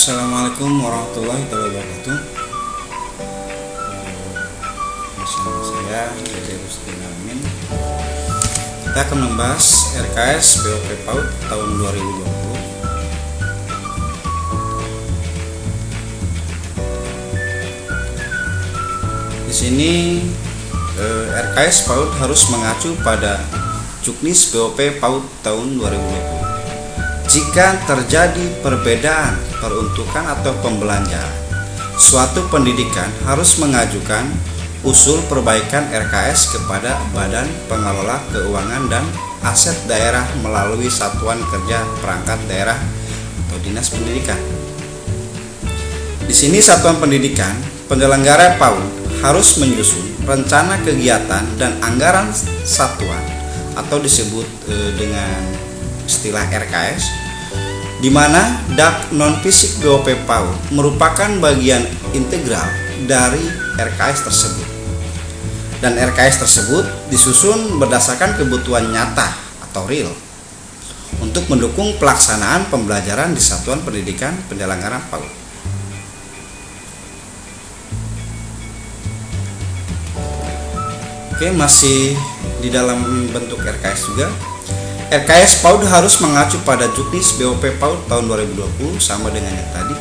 Assalamualaikum warahmatullahi wabarakatuh. Bersama saya Dede Rustin Amin. Kita akan membahas RKS BOP PAUD tahun 2020. Di sini RKS PAUD harus mengacu pada Juknis BOP PAUD tahun 2020. Jika terjadi perbedaan peruntukan atau pembelanjaan, suatu pendidikan harus mengajukan usul perbaikan RKS kepada Badan Pengelola Keuangan dan Aset Daerah melalui Satuan Kerja Perangkat Daerah atau Dinas Pendidikan. Di sini Satuan Pendidikan, penyelenggara PAUD harus menyusun rencana kegiatan dan anggaran satuan atau disebut dengan istilah RKS, di mana DAK non-fisik BOP PAUD merupakan bagian integral dari RKS tersebut. Dan RKS tersebut disusun berdasarkan kebutuhan nyata atau real untuk mendukung pelaksanaan pembelajaran di Satuan Pendidikan Penyelenggaraan PAUD. Oke, masih di dalam bentuk RKS juga. RKS PAUD harus mengacu pada Juknis BOP PAUD tahun 2020 sama dengan yang tadi.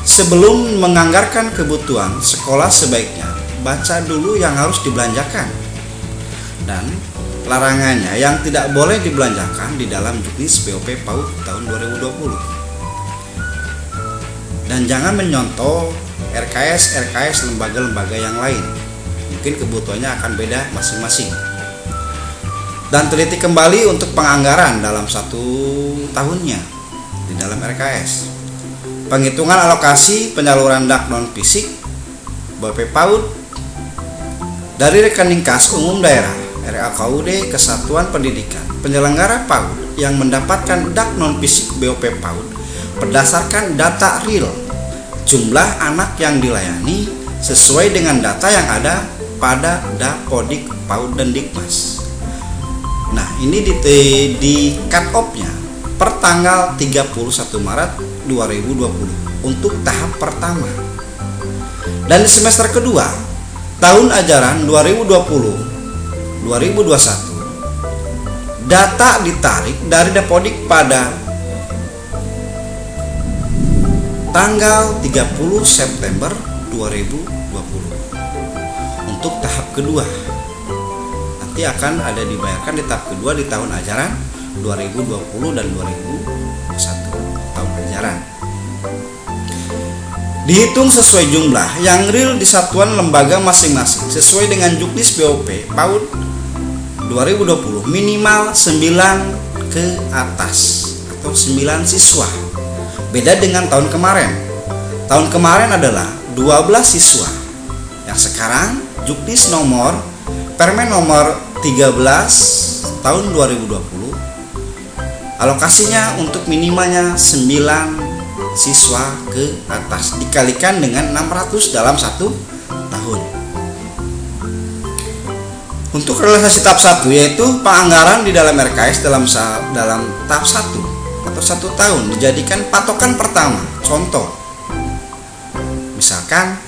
Sebelum menganggarkan kebutuhan sekolah, sebaiknya baca dulu yang harus dibelanjakan dan larangannya yang tidak boleh dibelanjakan di dalam Juknis BOP PAUD tahun 2020. Dan jangan menyontoh RKS lembaga-lembaga yang lain. Mungkin kebutuhannya akan beda masing-masing. Dan teliti kembali untuk penganggaran dalam satu tahunnya di dalam RKS. Penghitungan alokasi penyaluran DAK non-fisik BOP PAUD dari rekening kas umum daerah RAKUD ke Satuan Pendidikan. Penyelenggara PAUD yang mendapatkan DAK non-fisik BOP PAUD berdasarkan data real jumlah anak yang dilayani sesuai dengan data yang ada pada Dapodik PAUD dan Dikmas. Nah, ini di cut off-nya per tanggal 31 Maret 2020 untuk tahap pertama. Dan di semester kedua, tahun ajaran 2020-2021, data ditarik dari Dapodik pada tanggal 30 September 2020 untuk tahap kedua. Nanti akan ada dibayarkan di tahap kedua di tahun ajaran 2020 dan 2021 tahun ajaran. Dihitung sesuai jumlah yang real di satuan lembaga masing-masing sesuai dengan Juknis BOP PAUD 2020 minimal 9 ke atas atau 9 siswa. Beda dengan tahun kemarin. Tahun kemarin adalah 12 siswa. Yang sekarang Juknis Permen nomor 13 tahun 2020 alokasinya untuk minimalnya 9 siswa ke atas dikalikan dengan 600 dalam satu tahun. Untuk realisasi tahap 1 yaitu penganggaran di dalam RKS dalam tahap 1 atau 1 tahun dijadikan patokan pertama. Contoh, misalkan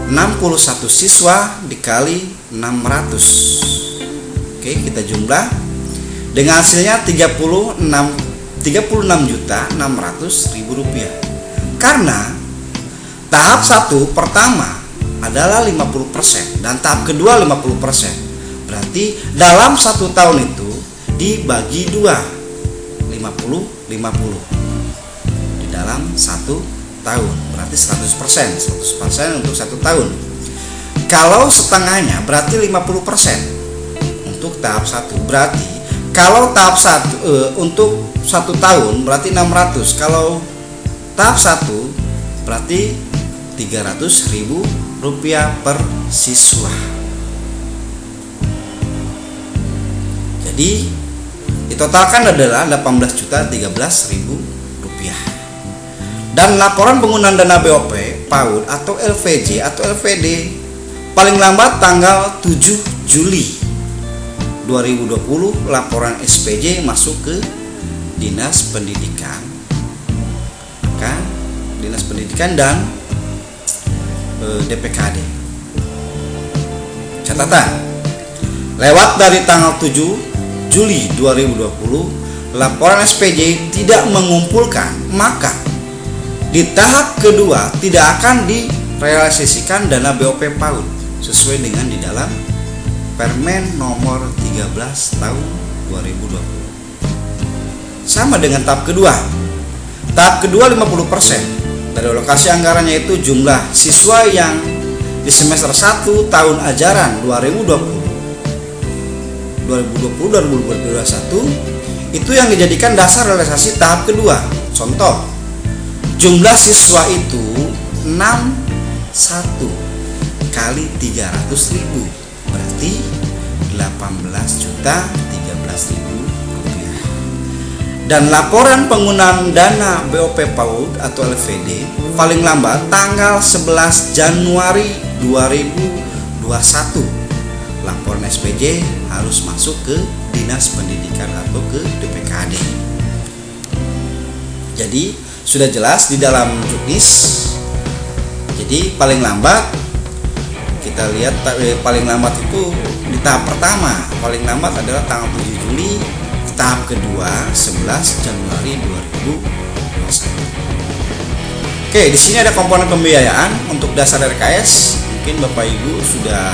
61 siswa dikali 600. Oke, kita jumlah dengan hasilnya 36.600.000 rupiah. Karena tahap 1 pertama adalah 50% dan tahap kedua 50%. Berarti dalam 1 tahun itu dibagi 2, 50-50 di dalam 1 tahun. Berarti 100% untuk 1 tahun. Kalau setengahnya berarti 50% untuk tahap 1. Berarti kalau tahap 1 untuk 1 tahun berarti 600. Kalau tahap 1 berarti 300.000 rupiah per siswa. Jadi ditotalkan adalah 18.013.000 rupiah. Dan laporan penggunaan dana BOP PAUD atau LVJ atau LVD paling lambat tanggal 7 Juli 2020 laporan SPJ masuk ke Dinas Pendidikan. Maka Dinas Pendidikan dan DPKD. Catatan, lewat dari tanggal 7 Juli 2020, laporan SPJ tidak mengumpulkan, maka di tahap kedua tidak akan direalisasikan dana BOP PAUD sesuai dengan di dalam Permen nomor 13 tahun 2020. Sama dengan tahap kedua. Tahap kedua 50% dari alokasi anggarannya, itu jumlah siswa yang di semester 1 tahun ajaran 2020-2021 itu yang dijadikan dasar realisasi tahap kedua. Contoh, jumlah siswa itu 61 kali 300.000, berarti 18.013.000 rupiah. Dan laporan penggunaan dana BOP PAUD atau LVD paling lambat tanggal 11 Januari 2021, laporan SPJ harus masuk ke Dinas Pendidikan atau ke DPKD. Jadi sudah jelas di dalam juknis. Jadi paling lambat, kita lihat paling lambat itu di tahap pertama, paling lambat adalah tanggal 7 Juli, tahap kedua 11 Januari 2021. Oke, di sini ada komponen pembiayaan untuk dasar RKS. Mungkin Bapak Ibu sudah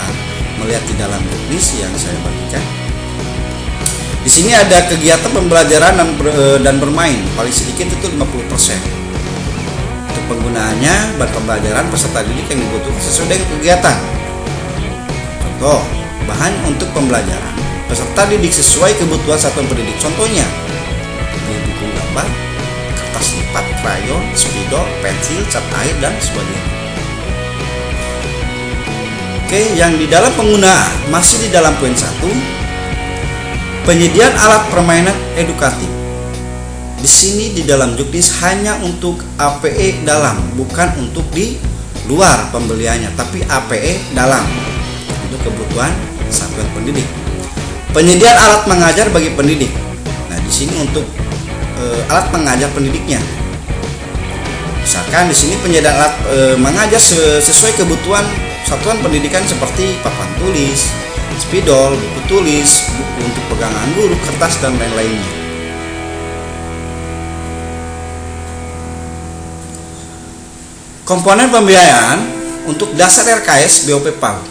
melihat di dalam juknis yang saya bagikan. Di sini ada kegiatan pembelajaran dan bermain, paling sedikit itu 50%. Untuk penggunaannya, bahan pembelajaran peserta didik yang dibutuhkan sesuai dengan kegiatan. Contoh, bahan untuk pembelajaran peserta didik sesuai kebutuhan satuan pendidik. Contohnya, buku gambar, kertas lipat, krayon, spidol, pensil, cat air, dan sebagainya. Oke, yang di dalam penggunaan masih di dalam poin 1, penyediaan alat permainan edukatif. Di sini di dalam juknis hanya untuk APE dalam, bukan untuk di luar pembeliannya, tapi APE dalam untuk kebutuhan satuan pendidik. Penyediaan alat mengajar bagi pendidik. Nah, di sini untuk alat mengajar pendidiknya. Misalkan di sini penyediaan alat mengajar sesuai kebutuhan satuan pendidikan seperti papan tulis, spidol, buku tulis, buku untuk pegangan guru, kertas, dan lain-lainnya. Komponen pembiayaan untuk dasar RKS BOP PAUD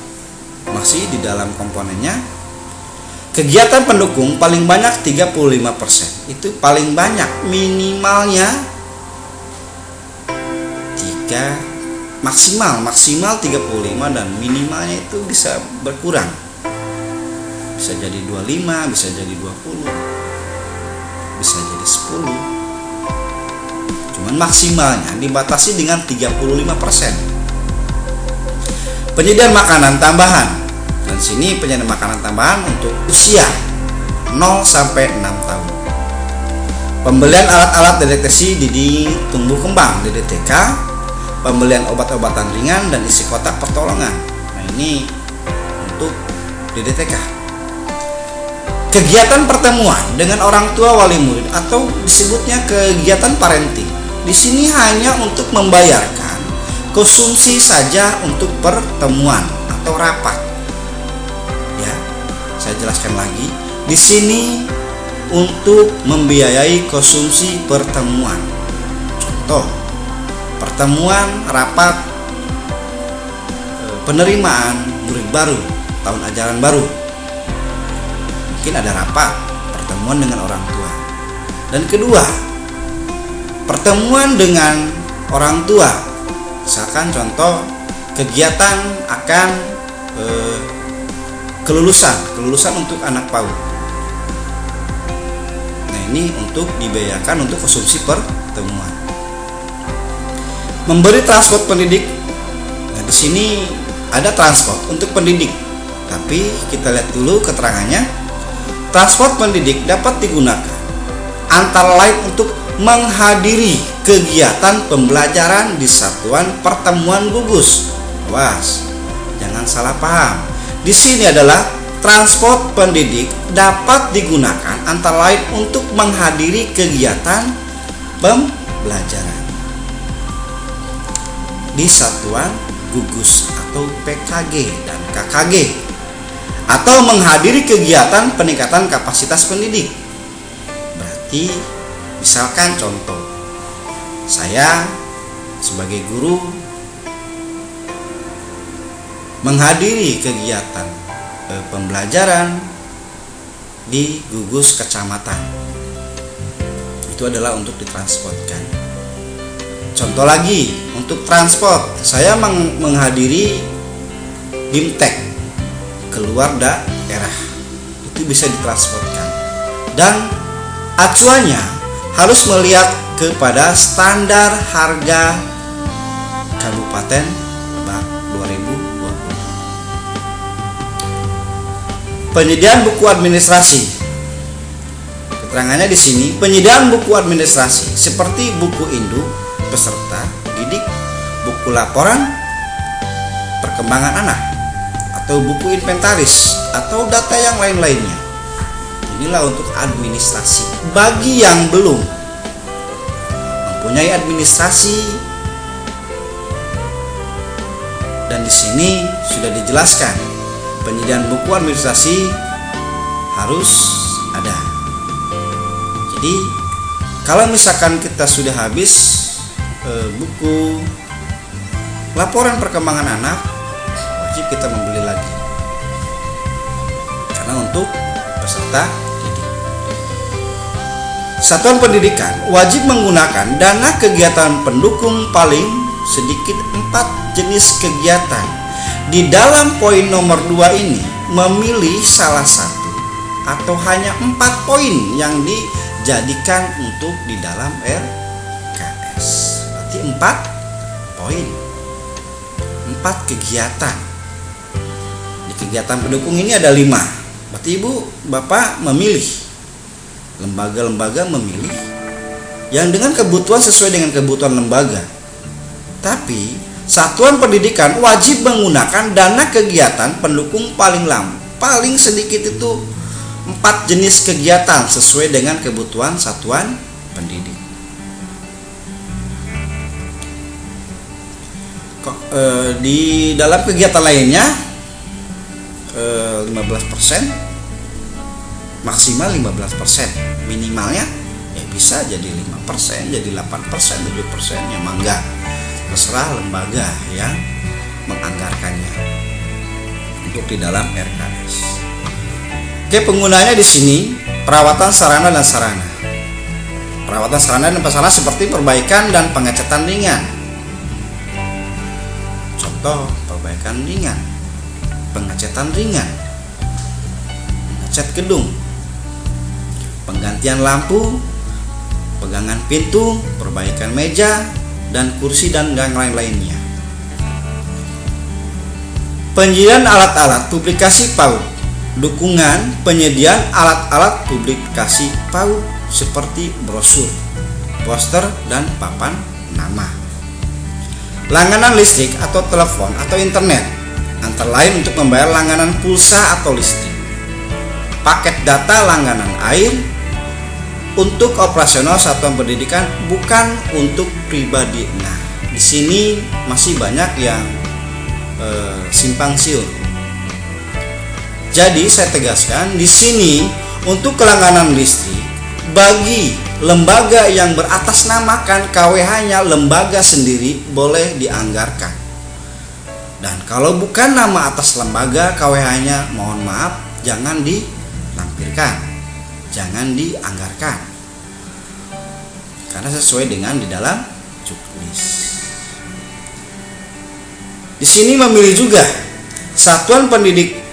masih di dalam komponennya. Kegiatan pendukung paling banyak 35%. Itu paling banyak, minimalnya 3, maksimal 35, dan minimalnya itu bisa berkurang. Bisa jadi 25, bisa jadi 20, bisa jadi 10. Cuman maksimalnya dibatasi dengan 35%. Penyediaan makanan tambahan. Dan sini penyediaan makanan tambahan untuk usia 0 sampai 6 tahun. Pembelian alat-alat deteksi dini tumbuh kembang DDTK, pembelian obat-obatan ringan dan isi kotak pertolongan. Nah, ini untuk DDTK. Kegiatan pertemuan dengan orang tua wali murid atau disebutnya kegiatan parenting. Di sini hanya untuk membayarkan konsumsi saja untuk pertemuan atau rapat. Ya, saya jelaskan lagi. Di sini untuk membiayai konsumsi pertemuan. Contoh, pertemuan rapat penerimaan murid baru, tahun ajaran baru. Mungkin ada rapat pertemuan dengan orang tua. Dan kedua, pertemuan dengan orang tua. Misalkan contoh kegiatan akan kelulusan untuk anak PAUD. Nah, ini untuk dibiayakan untuk konsumsi pertemuan. Memberi transport pendidik. Nah, di sini ada transport untuk pendidik. Tapi kita lihat dulu keterangannya. Transport pendidik dapat digunakan antara lain untuk menghadiri kegiatan pembelajaran di satuan pertemuan gugus. Awas, jangan salah paham. Di sini adalah transport pendidik dapat digunakan antara lain untuk menghadiri kegiatan pembelajaran. di satuan gugus atau PKG dan KKG, atau menghadiri kegiatan peningkatan kapasitas pendidik. Berarti misalkan contoh, saya sebagai guru menghadiri kegiatan pembelajaran di gugus kecamatan. Itu adalah untuk ditransportkan. Contoh lagi, untuk transport, saya menghadiri BIMTEK keluar daerah, itu bisa ditransportkan. Dan acuannya harus melihat kepada standar harga Kabupaten Lebak 2020. Penyediaan buku administrasi. Keterangannya di sini, penyediaan buku administrasi seperti buku induk peserta didik, buku laporan perkembangan anak, atau buku inventaris, atau data yang lain-lainnya. Inilah untuk administrasi. Bagi yang belum mempunyai administrasi, dan di sini sudah dijelaskan penyediaan buku administrasi harus ada. Jadi kalau misalkan kita sudah habis buku laporan perkembangan anak, wajib kita membeli lagi karena untuk peserta didik. Satuan pendidikan wajib menggunakan dana kegiatan pendukung paling sedikit 4 jenis kegiatan. Di dalam poin nomor 2 ini memilih salah satu atau hanya 4 poin yang dijadikan untuk di dalam RKS. 4 poin, 4 kegiatan. Di kegiatan pendukung ini ada 5. Berarti ibu bapak memilih, lembaga-lembaga memilih yang dengan kebutuhan sesuai dengan kebutuhan lembaga. Tapi satuan pendidikan wajib menggunakan dana kegiatan pendukung paling sedikit itu 4 jenis kegiatan sesuai dengan kebutuhan satuan pendidik. Di dalam kegiatan lainnya 15%, maksimal 15%, minimalnya ya bisa jadi 5%, jadi 8%, 7%, ya mangga, terserah lembaga yang menganggarkannya untuk di dalam RKS. Oke, penggunanya di sini perawatan sarana dan sarana. Perawatan sarana dan prasarana seperti perbaikan dan pengecatan ringan. Contoh, perbaikan ringan, pengecatan ringan, mengecat gedung, penggantian lampu, pegangan pintu, perbaikan meja dan kursi dan yang lain-lainnya. Penyediaan alat-alat publikasi PAUD. Dukungan penyediaan alat-alat publikasi PAUD seperti brosur, poster dan papan nama. Langganan listrik atau telepon atau internet, antara lain untuk membayar langganan pulsa atau listrik. Paket data langganan air untuk operasional satuan pendidikan, bukan untuk pribadi. Nah, di sini masih banyak yang simpang siur. Jadi saya tegaskan di sini untuk kelangganan listrik bagi lembaga yang beratasnamakan KWH-nya lembaga sendiri boleh dianggarkan. Dan kalau bukan nama atas lembaga KWH-nya, mohon maaf, jangan dilampirkan, jangan dianggarkan, karena sesuai dengan di dalam juknis. Di sini memilih juga satuan pendidikan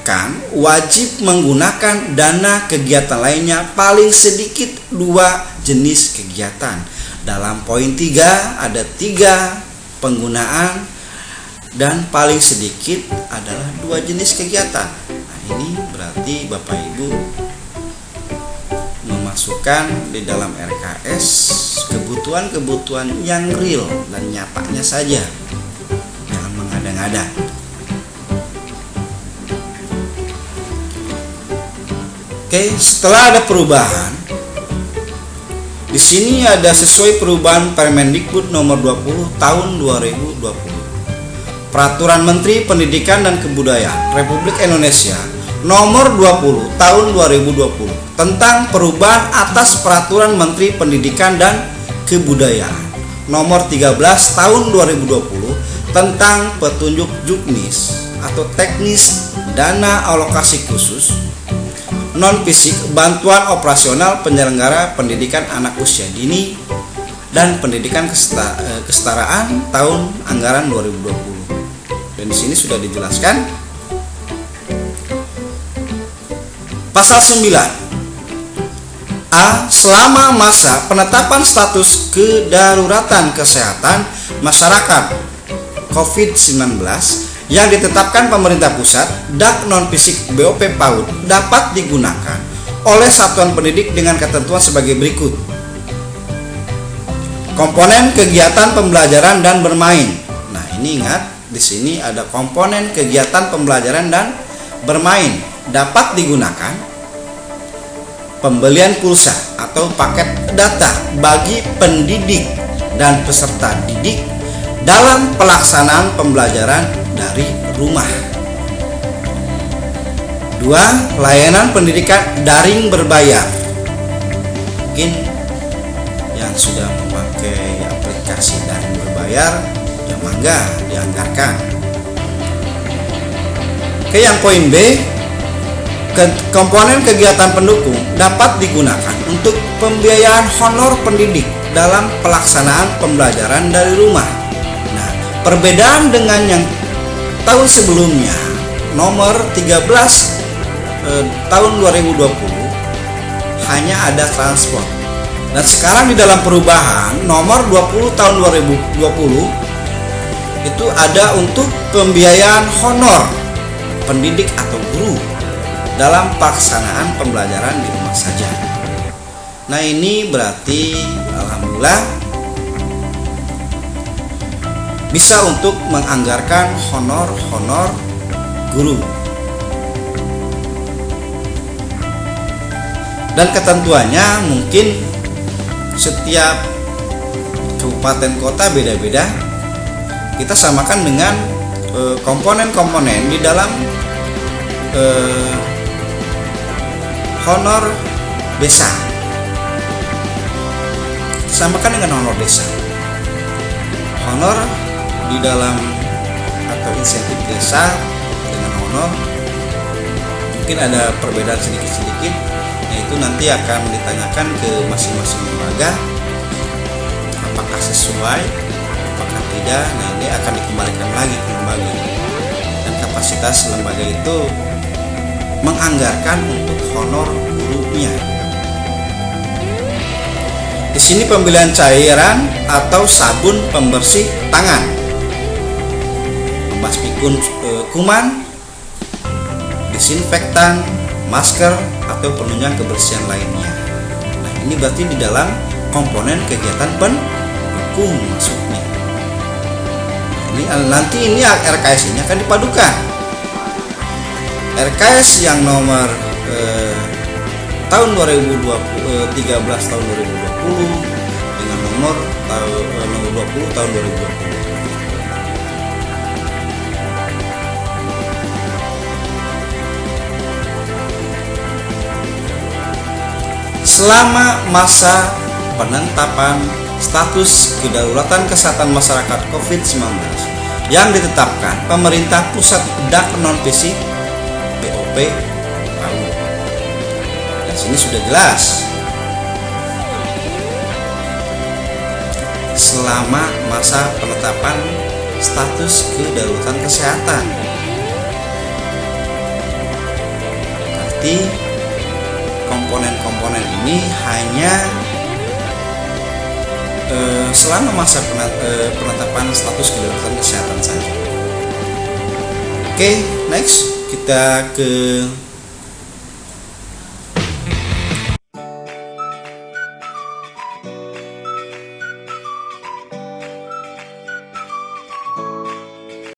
wajib menggunakan dana kegiatan lainnya paling sedikit 2 jenis kegiatan. Dalam poin 3 ada 3 penggunaan dan paling sedikit adalah 2 jenis kegiatan. Nah, ini berarti Bapak Ibu memasukkan di dalam RKS kebutuhan-kebutuhan yang real dan nyatanya saja, jangan mengada-ngada. Oke, setelah ada perubahan, di sini ada sesuai perubahan Permendikbud nomor 20 tahun 2020. Peraturan Menteri Pendidikan dan Kebudayaan Republik Indonesia Nomor 20 Tahun 2020 tentang perubahan atas Peraturan Menteri Pendidikan dan Kebudayaan Nomor 13 Tahun 2020 tentang petunjuk juknis atau teknis dana alokasi khusus non-fisik bantuan operasional penyelenggara pendidikan anak usia dini dan pendidikan kesetaraan tahun anggaran 2020. Dan di sini sudah dijelaskan pasal 9 A. Selama masa penetapan status kedaruratan kesehatan masyarakat COVID-19 yang ditetapkan pemerintah pusat, dak non-fisik BOP PAUD dapat digunakan oleh satuan pendidik dengan ketentuan sebagai berikut. Komponen kegiatan pembelajaran dan bermain. Nah, ini ingat, di sini ada komponen kegiatan pembelajaran dan bermain dapat digunakan pembelian pulsa atau paket data bagi pendidik dan peserta didik dalam pelaksanaan pembelajaran dari rumah. 2. Layanan pendidikan daring berbayar. Mungkin yang sudah memakai aplikasi daring berbayar, ya mangga dianggarkan. Oke, yang poin B, komponen kegiatan pendukung dapat digunakan untuk pembiayaan honor pendidik dalam pelaksanaan pembelajaran dari rumah. Nah, perbedaan dengan yang tahun sebelumnya, nomor 13 tahun 2020 hanya ada transport. Dan sekarang di dalam perubahan nomor 20 tahun 2020 itu ada untuk pembiayaan honor pendidik atau guru dalam pelaksanaan pembelajaran di rumah saja. Nah, ini berarti alhamdulillah bisa untuk menganggarkan honor guru. Dan ketentuannya mungkin setiap kabupaten kota beda-beda. Kita samakan dengan komponen-komponen di dalam honor desa. Samakan dengan honor desa. Honor di dalam atau insentif desa dengan honor mungkin ada perbedaan sedikit-sedikit, yaitu nanti akan ditanyakan ke masing-masing lembaga apakah sesuai, apakah tidak. Nah, ini akan dikembalikan lagi ke lembaga, dan kapasitas lembaga itu menganggarkan untuk honor gurunya. Di sini pembelian cairan atau sabun pembersih tangan, pembasmi kuman, disinfektan, masker atau penunjang kebersihan lainnya. Nah, ini berarti di dalam komponen kegiatan pendukung masuknya. Nanti ini RKS ini akan dipadukan. RKS yang nomor tahun 13 tahun 2020 dengan nomor 20 tahun 2020. Selama masa penetapan status kedaruratan kesehatan masyarakat COVID-19 yang ditetapkan pemerintah pusat dak non-fisik BOP PAUD. Dan sini sudah jelas. Selama masa penetapan status kedaruratan kesehatan. Berarti komponen-komponen ini hanya selama masa penetapan status kedaruratan kesehatan saja. Oke, next kita ke